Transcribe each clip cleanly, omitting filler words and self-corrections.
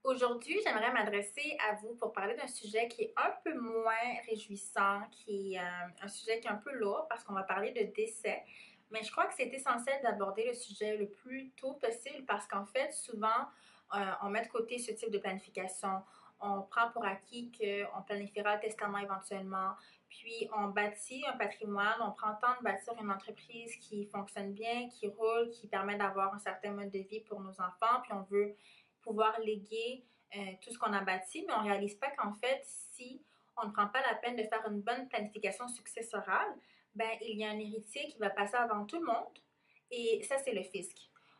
Aujourd'hui, j'aimerais m'adresser à vous pour parler d'un sujet qui est un peu moins réjouissant, qui est un sujet qui est un peu lourd parce qu'on va parler de décès. Mais je crois que c'est essentiel d'aborder le sujet le plus tôt possible parce qu'en fait, souvent, on met de côté ce type de planification. On prend pour acquis qu'on planifiera le testament éventuellement, puis on bâtit un patrimoine, on prend le temps de bâtir une entreprise qui fonctionne bien, qui roule, qui permet d'avoir un certain mode de vie pour nos enfants, puis on veut pouvoir léguer tout ce qu'on a bâti, mais on ne réalise pas qu'en fait, si on ne prend pas la peine de faire une bonne planification successorale, ben, il y a un héritier qui va passer avant tout le monde et ça, c'est le fisc.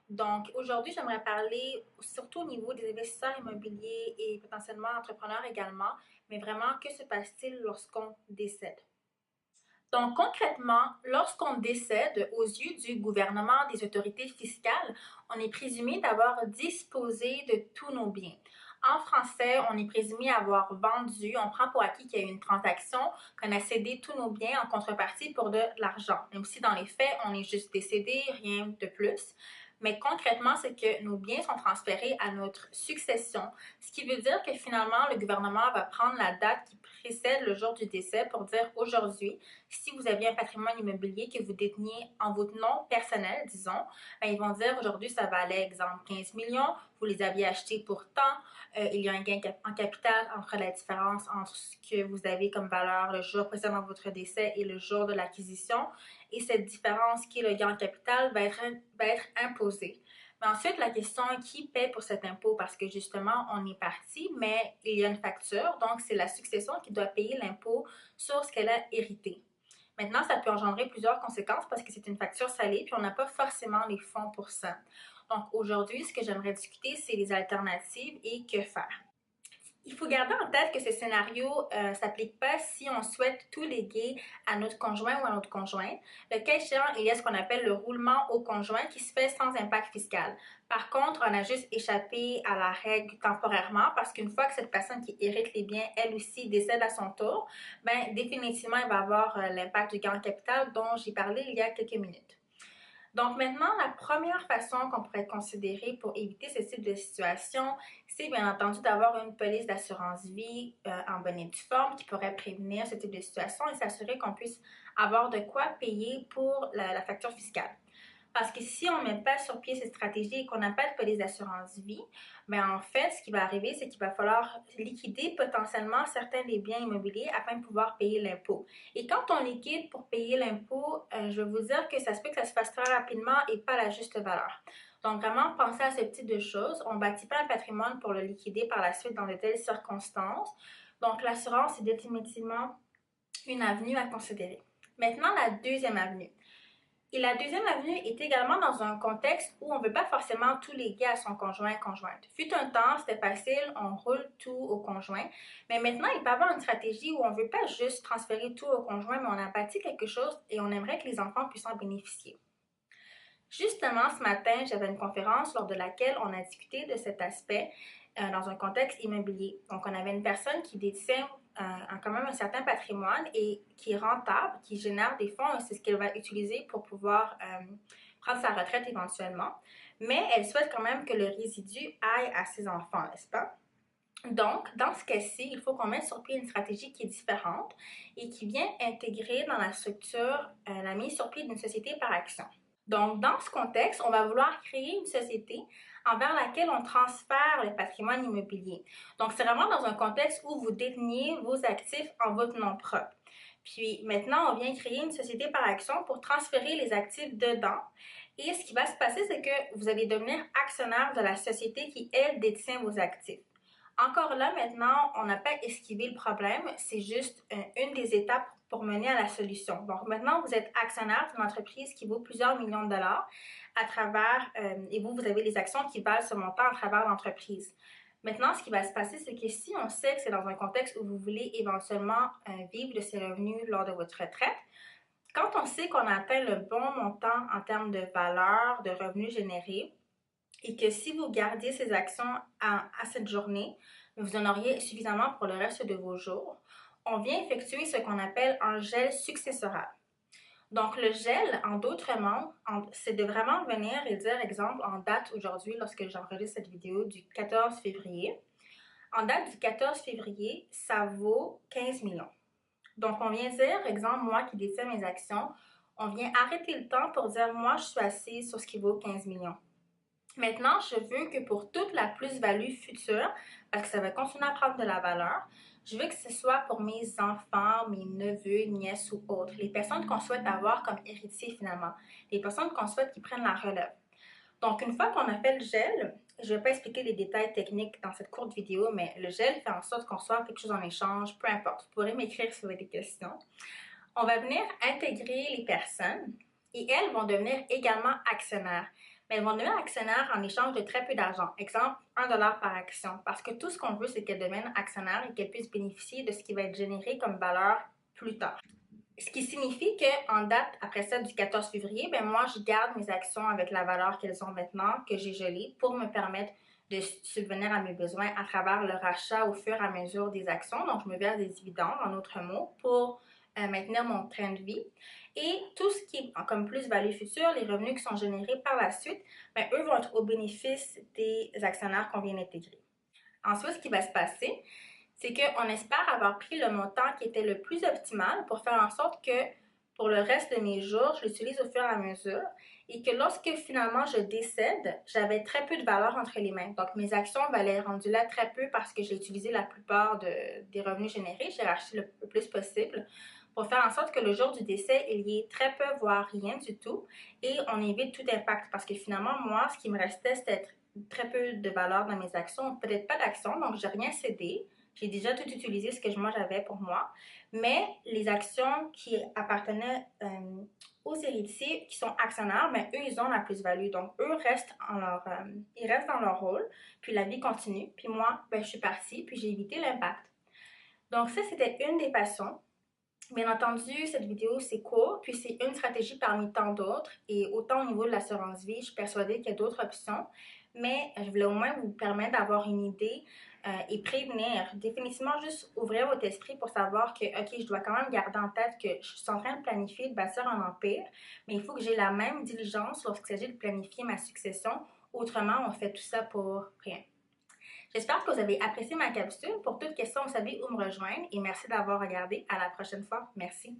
Donc, aujourd'hui, j'aimerais parler surtout au niveau des investisseurs immobiliers et potentiellement entrepreneurs également, mais vraiment, que se passe-t-il lorsqu'on décède? Donc, concrètement, lorsqu'on décède, aux yeux du gouvernement, des autorités fiscales, on est présumé d'avoir disposé de tous nos biens. En français, on est présumé avoir vendu, on prend pour acquis qu'il y a eu une transaction, qu'on a cédé tous nos biens en contrepartie pour de l'argent. Même si dans les faits, on est juste décédé, rien de plus. Mais concrètement, c'est que nos biens sont transférés à notre succession, ce qui veut dire que finalement, le gouvernement va prendre la date qui précède le jour du décès pour dire aujourd'hui, si vous aviez un patrimoine immobilier que vous déteniez en votre nom personnel, disons, ben, ils vont dire aujourd'hui, ça valait, exemple, 15 millions, vous les aviez achetés pour tant, il y a un gain en capital entre la différence entre ce que vous avez comme valeur le jour précédent votre décès et le jour de l'acquisition, et cette différence qui est le gain en capital va être imposée. Mais ensuite, la question est qui paie pour cet impôt? Parce que justement, on est parti, mais il y a une facture, donc c'est la succession qui doit payer l'impôt sur ce qu'elle a hérité. Maintenant, ça peut engendrer plusieurs conséquences parce que c'est une facture salée, puis on n'a pas forcément les fonds pour ça. Donc aujourd'hui, ce que j'aimerais discuter, c'est les alternatives et que faire. Il faut garder en tête que ce scénario ne s'applique pas si on souhaite tout léguer à notre conjoint ou à notre conjointe. Le cas échéant, il y a ce qu'on appelle le roulement au conjoint qui se fait sans impact fiscal. Par contre, on a juste échappé à la règle temporairement parce qu'une fois que cette personne qui hérite les biens, elle aussi, décède à son tour, ben définitivement, il va avoir l'impact du gain en capital dont j'ai parlé il y a quelques minutes. Donc maintenant, la première façon qu'on pourrait considérer pour éviter ce type de situation, c'est bien entendu d'avoir une police d'assurance vie en bonne et due forme qui pourrait prévenir ce type de situation et s'assurer qu'on puisse avoir de quoi payer pour la facture fiscale. Parce que si on ne met pas sur pied cette stratégie et qu'on n'a pas de police d'assurance vie, bien en fait, ce qui va arriver, c'est qu'il va falloir liquider potentiellement certains des biens immobiliers afin de pouvoir payer l'impôt. Et quand on liquide pour payer l'impôt, je vais vous dire que ça se peut que ça se fasse très rapidement et pas à la juste valeur. Donc vraiment, pensez à ce type de choses. On ne bâtit pas un patrimoine pour le liquider par la suite dans de telles circonstances. Donc l'assurance est définitivement une avenue à considérer. Maintenant, la deuxième avenue. Et la deuxième avenue est également dans un contexte où on ne veut pas forcément tout léguer à son conjoint-conjointe. Fut un temps, c'était facile, on roule tout au conjoint. Mais maintenant, il peut y avoir une stratégie où on ne veut pas juste transférer tout au conjoint, mais on a bâti quelque chose et on aimerait que les enfants puissent en bénéficier. Justement, ce matin, j'avais une conférence lors de laquelle on a discuté de cet aspect dans un contexte immobilier. Donc, on avait une personne qui détient quand même un certain patrimoine et qui est rentable, qui génère des fonds, et c'est ce qu'elle va utiliser pour pouvoir prendre sa retraite éventuellement. Mais elle souhaite quand même que le résidu aille à ses enfants, n'est-ce pas? Donc, dans ce cas-ci, il faut qu'on mette sur pied une stratégie qui est différente et qui vient intégrer dans la structure la mise sur pied d'une société par action. Donc, dans ce contexte, on va vouloir créer une société envers laquelle on transfère le patrimoine immobilier. Donc, c'est vraiment dans un contexte où vous déteniez vos actifs en votre nom propre. Puis maintenant, on vient créer une société par action pour transférer les actifs dedans. Et ce qui va se passer, c'est que vous allez devenir actionnaire de la société qui, elle, détient vos actifs. Encore là, maintenant, on n'a pas esquivé le problème, c'est juste une des étapes pour mener à la solution. Donc maintenant, vous êtes actionnaire d'une entreprise qui vaut plusieurs millions de dollars à travers, et vous avez les actions qui valent ce montant à travers l'entreprise. Maintenant, ce qui va se passer, c'est que si on sait que c'est dans un contexte où vous voulez éventuellement vivre de ces revenus lors de votre retraite, quand on sait qu'on a atteint le bon montant en termes de valeur, de revenus générés, et que si vous gardiez ces actions à cette journée, vous en auriez suffisamment pour le reste de vos jours, on vient effectuer ce qu'on appelle un gel successoral. Donc, le gel, en d'autres mots, c'est de vraiment venir et dire, exemple, en date aujourd'hui, lorsque j'enregistre cette vidéo du 14 février, En date du 14 février, ça vaut 15 millions. Donc, on vient dire, exemple, moi qui détiens mes actions, on vient arrêter le temps pour dire, moi, je suis assise sur ce qui vaut 15 millions. Maintenant, je veux que pour toute la plus-value future, parce que ça va continuer à prendre de la valeur, je veux que ce soit pour mes enfants, mes neveux, nièces ou autres, les personnes qu'on souhaite avoir comme héritiers finalement, les personnes qu'on souhaite qui prennent la relève. Donc, une fois qu'on a fait le gel, je ne vais pas expliquer les détails techniques dans cette courte vidéo, mais le gel fait en sorte qu'on reçoive quelque chose en échange, peu importe. Vous pourrez m'écrire si vous avez des questions. On va venir intégrer les personnes et elles vont devenir également actionnaires. Mais elles vont devenir actionnaires en échange de très peu d'argent. Exemple, 1$ par action. Parce que tout ce qu'on veut, c'est qu'elles deviennent actionnaires et qu'elles puissent bénéficier de ce qui va être généré comme valeur plus tard. Ce qui signifie qu'en date, après ça, du 14 février, ben moi, je garde mes actions avec la valeur qu'elles ont maintenant, que j'ai gelées, pour me permettre de subvenir à mes besoins à travers le rachat au fur et à mesure des actions. Donc, je me verse des dividendes, en d'autres mots, pour maintenir mon train de vie. Et tout ce qui est comme plus-value future, les revenus qui sont générés par la suite, ben, eux vont être au bénéfice des actionnaires qu'on vient d'intégrer. Ensuite, ce qui va se passer, c'est qu'on espère avoir pris le montant qui était le plus optimal pour faire en sorte que pour le reste de mes jours, je l'utilise au fur et à mesure et que lorsque finalement je décède, j'avais très peu de valeur entre les mains. Donc mes actions valaient rendu là très peu parce que j'ai utilisé la plupart des revenus générés, j'ai racheté le plus possible pour faire en sorte que le jour du décès, il y ait très peu, voire rien du tout, et on évite tout impact parce que finalement, moi, ce qui me restait, c'était très peu de valeur dans mes actions, peut-être pas d'actions, donc j'ai rien cédé. J'ai déjà tout utilisé ce que moi j'avais pour moi, mais les actions qui appartenaient aux héritiers, qui sont actionnaires, ben, eux, ils ont la plus-value. Donc, eux restent, ils restent dans leur rôle, puis la vie continue. Puis moi, ben, je suis partie, puis j'ai évité l'impact. Donc, ça, c'était une des façons. Bien entendu, cette vidéo, c'est court, puis c'est une stratégie parmi tant d'autres. Et autant au niveau de l'assurance vie, je suis persuadée qu'il y a d'autres options, mais je voulais au moins vous permettre d'avoir une idée et prévenir. Définitivement, juste ouvrir votre esprit pour savoir que, OK, je dois quand même garder en tête que je suis en train de planifier de bâtir un empire, mais il faut que j'ai la même diligence lorsqu'il s'agit de planifier ma succession. Autrement, on fait tout ça pour rien. J'espère que vous avez apprécié ma capsule. Pour toute question, vous savez où me rejoindre et merci d'avoir regardé. À la prochaine fois. Merci.